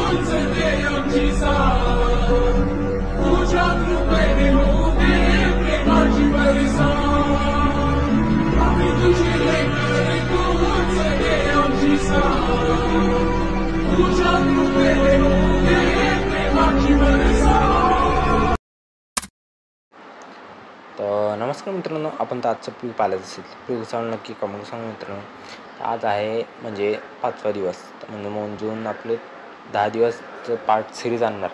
तर नमस्कार मित्रांनो, आपण तर आजचं प्रिव्ह्यू पाहिलं असेल. प्रिव्ह्यू सांगू नक्की कमेंट सांगा मित्रांनो. आज आहे म्हणजे 5वा दिवस, म्हणजे मोजून आपले 10 दिवसचं पार्ट सिरीज आणणार.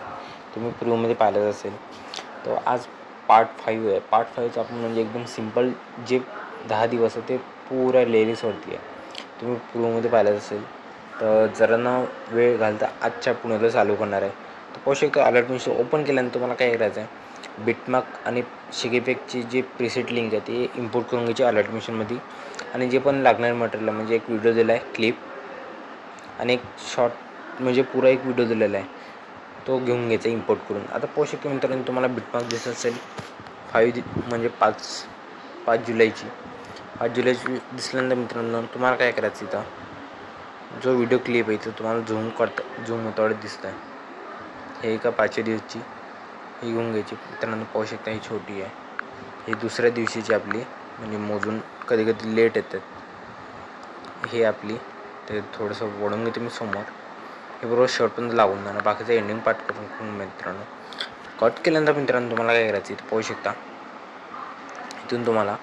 तुम्ही प्रिव्ह्यूमध्ये पाहिलंच असेल. तर आज पार्ट 5 आहे. पार्ट 5चं आपण म्हणजे एकदम सिम्पल जे 10 दिवस आहे ते पुऱ्या लेडीजवरती आहे. तुम्ही प्रिव्ह्यूमध्ये पाहिलंच असेल. तर जरा ना वेळ घालता आजच्या पुण्याला चालू करणार आहे. तर पाहू शकतो अलर्ट मिशन ओपन केल्यानंतर तुम्हाला काय करायचं आहे, बिटमार्क आणि शिगेफेक्टची जे प्रीसेट लिंक आहे ते इम्पोर्ट करून घ्यायची अलर्ट मिशनमध्ये. आणि जे पण लागणारे मटेरियल म्हणजे एक व्हिडिओ दिला आहे क्लिप आणि एक शॉर्ट म्हणजे पुरा एक व्हिडिओ दिलेला आहे तो घेऊन घ्यायचा इम्पोर्ट करून. आता पाहू शकतो मित्रांनो तुम्हाला बिटमार्क दिसत असेल 5 जुलैची 5 जुलैची दिसल्यानंतर मित्रांनो तुम्हाला काय करायचं, इथं जो व्हिडिओ क्लिप आहे तो तुम्हाला झूम होतावडे दिसत आहे. हे एका 5 दिवसची ही घेऊन घ्यायची. मित्रांनो पाहू शकता ही छोटी आहे. ही दुसऱ्या दिवशीची आपली म्हणजे मोजून कधी कधी लेट येतात. हे आपली ते थोडंसं वळून घेते मी समोर. हे बरोबर शर्टपर्यंत लागून जाणार. बाकीचं एंडिंग पार्ट करून मित्रांनो कट केल्यानंतर मित्रांनो तुम्हाला काय करायचं इथं पाहू शकता. इथून तुम्हाला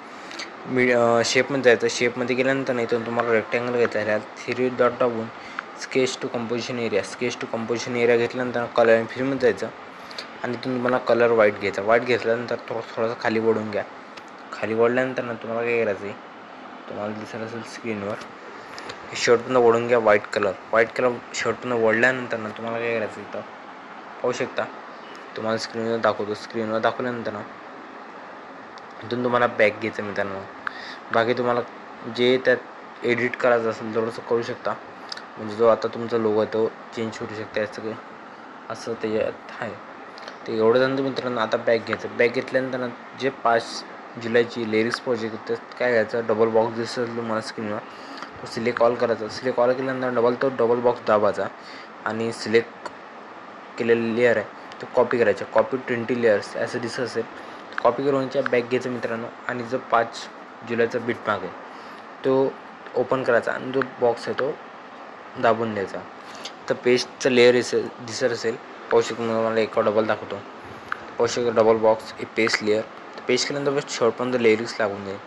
शेपमध्ये जायचं. शेपमध्ये गेल्यानंतर इथून तुम्हाला रेक्टँगल घ्यायचा आहे. 3 डॉट दाबून स्केच टू कंपोजिशन एरिया घेतल्यानंतर कलर अँड फिल्ममध्ये जायचं आणि इथून तुम्हाला कलर व्हाईट घ्यायचा. व्हाईट घेतल्यानंतर थोडासा खाली ओढून घ्या. खाली ओढल्यानंतर ना तुम्हाला काय करायचं आहे, तुम्हाला दिसत असेल स्क्रीनवर हे शर्टनं ओढून घ्या. व्हाईट कलर शर्टनं ओढल्यानंतर ना तुम्हाला काय करायचं इथं पाहू शकता. तुम्हाला स्क्रीनवर दाखवल्यानंतर ना इथून तुम्हाला बॅक घ्यायचं मित्रांनो. बाकी तुम्हाला जे त्यात एडिट करायचं असेल थोडंसं करू शकता. म्हणजे जो आता तुमचा लोगो आहे तो चेंज करू शकता. असं त्याच्यात आहे. ते एवढं झालं मित्रांनो. आता बॅक घ्यायचं. बॅक घेतल्यानंतर जे 5 जुलैची लिरिक्स प्रोजेक्ट तर काय घ्यायचं, डबल बॉक्स दिसेल तुम्हाला स्क्रीनवर तो सिलेक्ट ऑल करायचा. सिलेक्ट ऑल केल्यानंतर डबल बॉक्स दाबायचा आणि सिलेक्ट केलेलं लेअर आहे तो कॉपी करायचा. कॉपी 20 लेअर्स असं दिसत असेल कॉपी करून बॅक घ्यायचं मित्रांनो. आणि जो 5 जुलैचा बिटमार्क आहे तो ओपन करायचा आणि जो बॉक्स आहे तो दाबून द्यायचा. तर पेस्टचं लेअर दिसत असेल पाहू शकतो. मला एका डबल दाखवतो. पाहू शकतो डबल बॉक्स हे पेस्ट लेअर. पेस्ट केल्यानंतर शॉर्टपर्यंत लेअरिक्स लागून जाईल.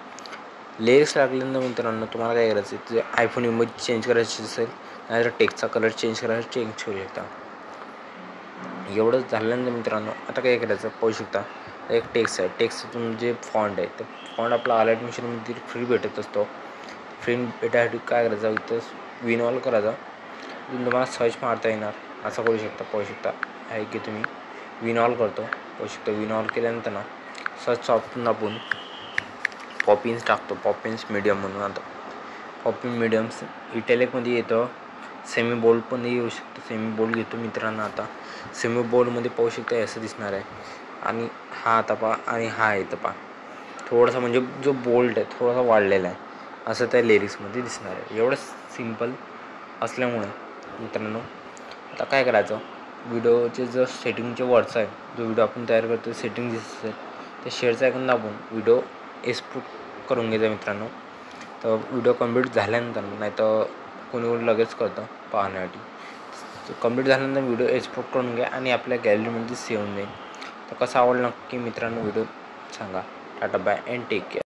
लेअरिक्स लागल्यानंतर मित्रांनो तुम्हाला काय करायचं, जे आयफोन इमेज चेंज करायची असेल नाहीतर टेक्स्टचा कलर चेंज करू शकता. एवढं झाल्यानंतर मित्रांनो आता काय करायचं पाहू शकता. एक टेक्स्ट आहे. टेक्स्टतून जे फॉन्ट आहे ते फॉन्ट आपला अलर्ट मिशनमध्ये फ्री भेटत असतो. फ्री भेटायसाठी काय करायचं, इथं विनॉल करायचा. इथून तुम्हाला सर्च मारता येणार असं करू शकता. पाहू शकता आहे की तुम्ही विनॉल करतो. पाहू शकता विनॉल केल्यानंतर ना सर्च ऑप्शन आपण पॉपिन्स टाकतो. पॉपिन्स मीडियम म्हणून. आता पॉपिन मीडियम्स इटॅलिकमध्ये येतं. सेमी बोल्ड पण येऊ शकतं. सेमी बोल्ड घेतो मित्रांनो. आता सेमी बोल्डमध्ये पाहू शकता असं दिसणार आहे. आणि हा आता पहा आणि हा इथं पहा थोडासा म्हणजे जो बोल्ड आहे थोडासा वाढलेला आहे असं त्या लिरिक्समध्ये दिसणार आहे. एवढं सिम्पल असल्यामुळे मित्रांनो आता काय करायचं, व्हिडिओचे जो सेटिंगचे वरचा आहे जो व्हिडिओ आपण तयार करतो सेटिंग दिसत असेल त्या शेअरचा ऐकून दाबून व्हिडिओ एक्सपोर्ट करून घ्यायचा मित्रांनो. तर व्हिडिओ कंप्लीट झाल्यानंतर नाही तर कोणी लगेच करतं पाहण्यासाठी. कंप्लीट झाल्यानंतर व्हिडिओ एक्सपोर्ट करून घ्या आणि आपल्या गॅलरीमध्ये सेव्ह होऊन जाईल. तर कसा आवडला नक्की मित्रांनो व्हिडिओ सांगा. Tata bye and take care.